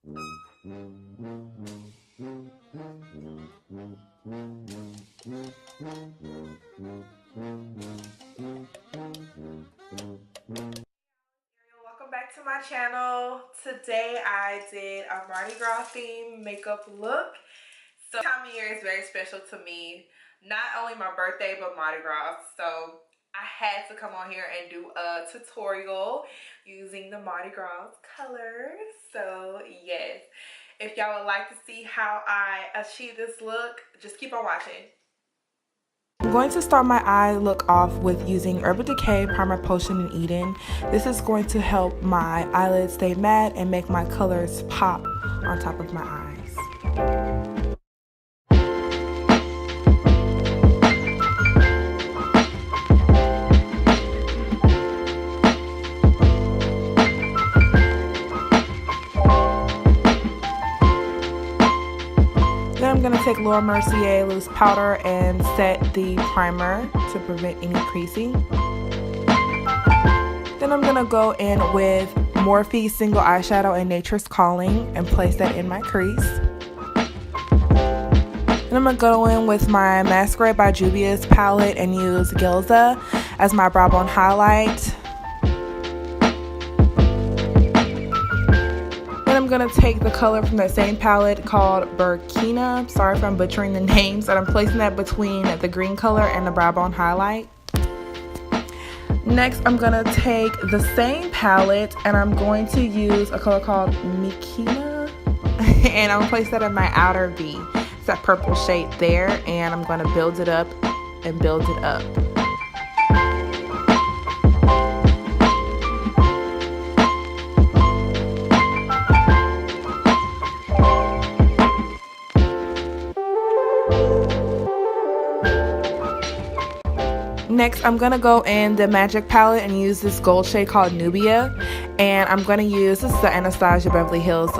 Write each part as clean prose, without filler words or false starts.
Welcome back to my channel. Today I did a Mardi Gras theme makeup look. So this time of year is very special to me. Not only my birthday, but Mardi Gras. So I had to come on here and do a tutorial using the Mardi Gras colors. So yes, if y'all would like to see how I achieve this look, just keep on watching. I'm going to start my eye look off with using Urban Decay Primer Potion in Eden. This is going to help my eyelids stay matte and make my colors pop on top of my eyes. I'm going to take Mercier loose powder and set the primer to prevent any creasing. Then I'm going to go in with Morphe single eyeshadow and Nature's Calling and place that in my crease. Then I'm going to go in with my Masquarde by Juvia's palette and use Gliza as my brow bone highlight. I'm going to take the color from that same palette called Burkina. Sorry if I'm butchering the names, but I'm placing that between the green color and the brow bone highlight. Next, I'm going to take the same palette and I'm going to use a color called Mekeda and I'm going to place that in my outer V. It's that purple shade there, and I'm going to build it up and build it up. Next, I'm going to go in the Magic palette and use this gold shade called Nubia. And I'm going to use, this is the Anastasia Beverly Hills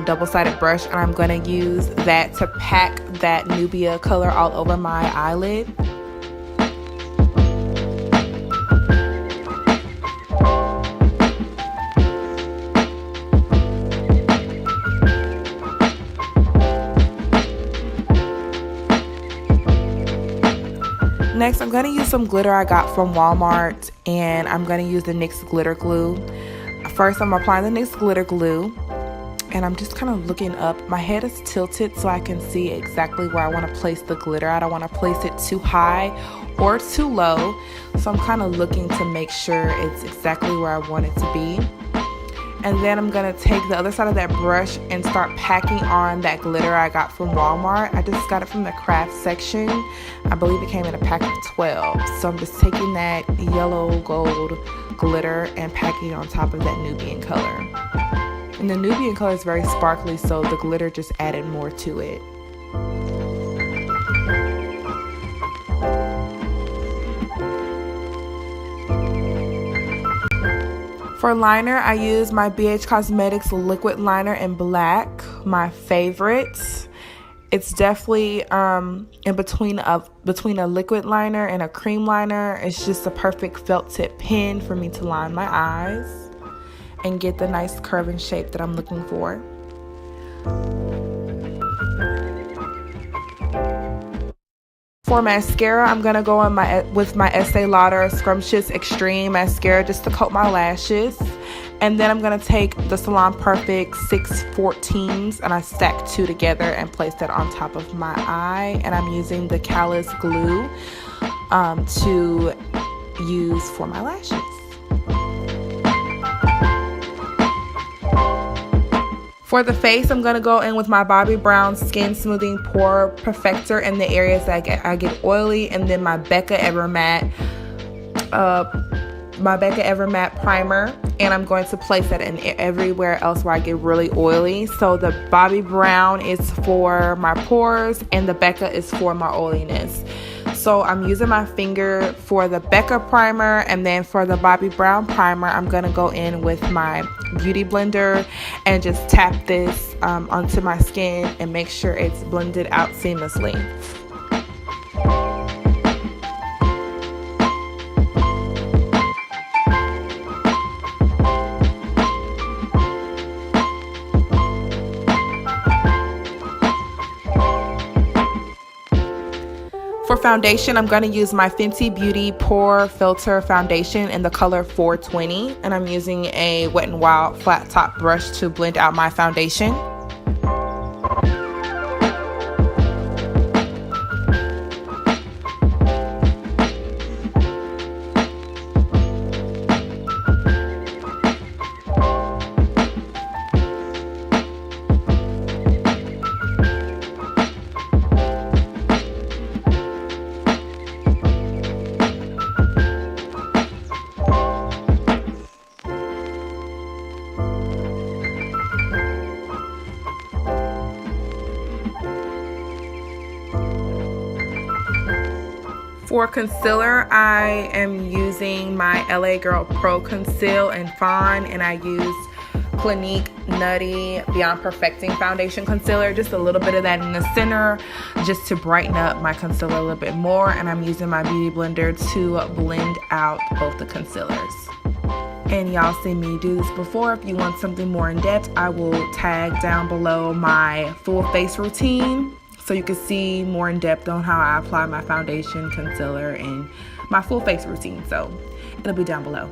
double-sided brush. And I'm going to use that to pack that Nubia color all over my eyelid. Next, I'm going to use some glitter I got from Walmart, and I'm going to use the NYX glitter glue. First, I'm applying the NYX glitter glue, and I'm just kind of looking up. My head is tilted so I can see exactly where I want to place the glitter. I don't want to place it too high or too low, so I'm kind of looking to make sure it's exactly where I want it to be. And then I'm going to take the other side of that brush and start packing on that glitter I got from Walmart. I just got it from the craft section. I believe it came in a pack of 12. So I'm just taking that yellow gold glitter and packing it on top of that Nubian color. And the Nubian color is very sparkly, so the glitter just added more to it. For liner, I use my BH Cosmetics liquid liner in black, my favorite. It's definitely in between a liquid liner and a cream liner. It's just a perfect felt tip pen for me to line my eyes and get the nice curve and shape that I'm looking for. For mascara, I'm going to go on with my Estte Lauder Sumptuous Extreme mascara just to coat my lashes. And then I'm going to take the Salon Perfect 614s and I stack two together and place that on top of my eye. And I'm using the callus glue to use for my lashes. For the face, I'm going to go in with my Bobbi Brown Skin Smoothing Pore Perfector in the areas that I get oily, and then my Becca Ever Matte primer, and I'm going to place that in everywhere else where I get really oily. So the Bobbi Brown is for my pores and the Becca is for my oiliness. So I'm using my finger for the Becca primer, and then for the Bobbi Brown primer, I'm going to go in with my beauty blender and just tap this onto my skin and make sure it's blended out seamlessly. For foundation, I'm going to use my Fenty Beauty Pore Filter Foundation in the color 420. And I'm using a Wet n Wild flat top brush to blend out my foundation. For concealer, I am using my Girl Pro Concealer-Fawn, and I use Clinique Nutty Beyond Perfecting Foundation Concealer. Just a little bit of that in the center just to brighten up my concealer a little bit more. And I'm using my beauty blender to blend out both the concealers. And y'all seen me do this before. If you want something more in depth, I will tag down below my full face routine, so you can see more in depth on how I apply my foundation, concealer, and my full face routine. So it'll be down below.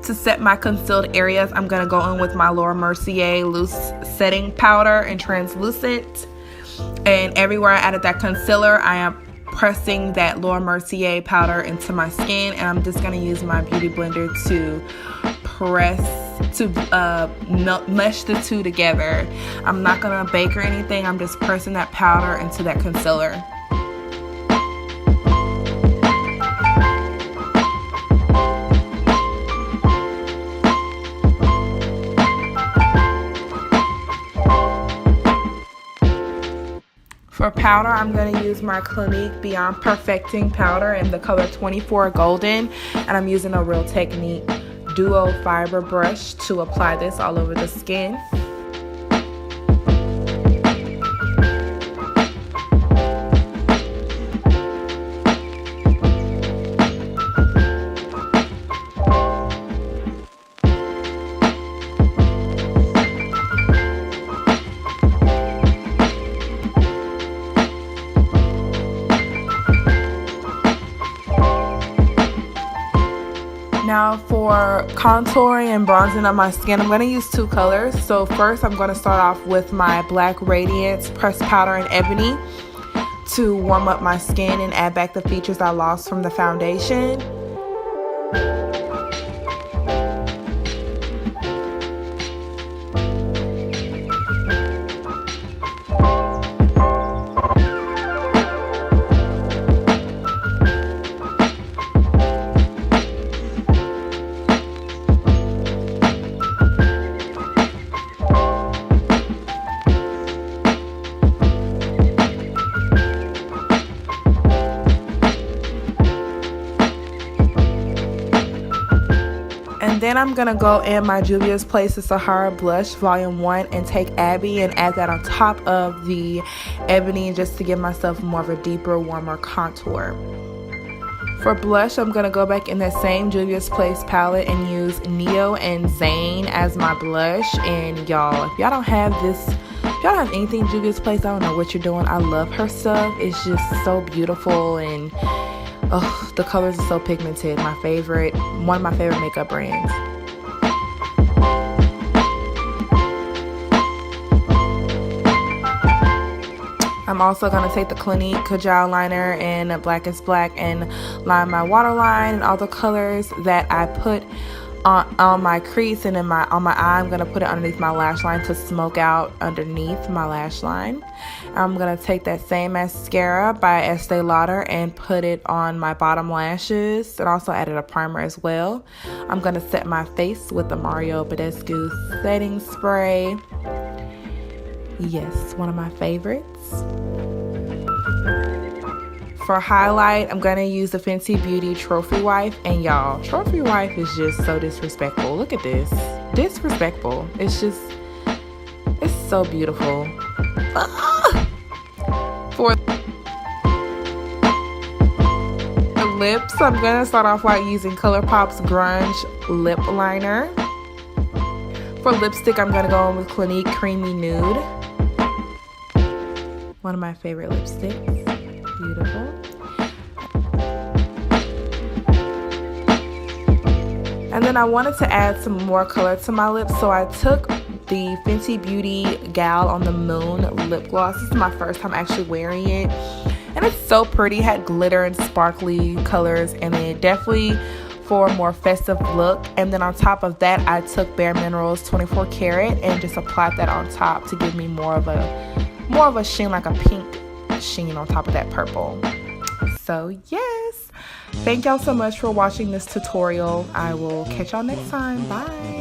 To set my concealed areas, I'm going to go in with my Mercier loose setting powder and translucent. And everywhere I added that concealer, I am pressing that Mercier powder into my skin, and I'm just going to use my beauty blender to press, to mesh the two together. I'm not going to bake or anything. I'm just pressing that powder into that concealer. For powder, I'm going to use my Clinique Beyond Perfecting powder in the color 24 Golden, and I'm using a Real Technique Duo Fiber brush to apply this all over the skin. Now for contouring and bronzing up my skin, I'm going to use two colors. So first I'm going to start off with my black Radiance pressed powder in Ebony to warm up my skin and add back the features I lost from the foundation. And then I'm going to go in my Juvia's Place the Sahara Blush Volume 1 and take Abby and add that on top of the Ebony just to give myself more of a deeper, warmer contour. For blush, I'm going to go back in that same Juvia's Place palette and use Neo and Zane as my blush. And y'all, if y'all don't have this, if y'all don't have anything Juvia's Place, I don't know what you're doing. I love her stuff. It's just so beautiful, and oh, the colors are so pigmented. My favorite, one of my favorite makeup brands. I'm also going to take the Clinique Kajal liner in Black is Black and line my waterline and all the colors that I put on my crease and on my eye. I'm going to put it underneath my lash line to smoke out underneath my lash line. I'm going to take that same mascara by Estee Lauder and put it on my bottom lashes, and also added a primer as well. I'm going to set my face with the Mario Badescu setting spray. Yes, one of my favorites. For highlight, I'm going to use the Fenty Beauty Trophy Wife. And y'all, Trophy Wife is just so disrespectful. Look at this. Disrespectful. It's just, it's so beautiful. lips, I'm going to start off by using Colourpop-Grunge lip liner. For lipstick, I'm going to go in with Clinique-Creamy Nude. One of my favorite lipsticks. Beautiful. And then I wanted to add some more color to my lips, so I took the Fenty Beauty Gal on the Moon lip gloss. This is my first time actually wearing it, and it's so pretty. It had glitter and sparkly colors in it, definitely for a more festive look. And then on top of that, I took Bare Minerals 24 Karat and just applied that on top to give me more of a sheen, like a pink sheen on top of that purple. So yes, thank y'all so much for watching this tutorial. I will catch y'all next time. Bye.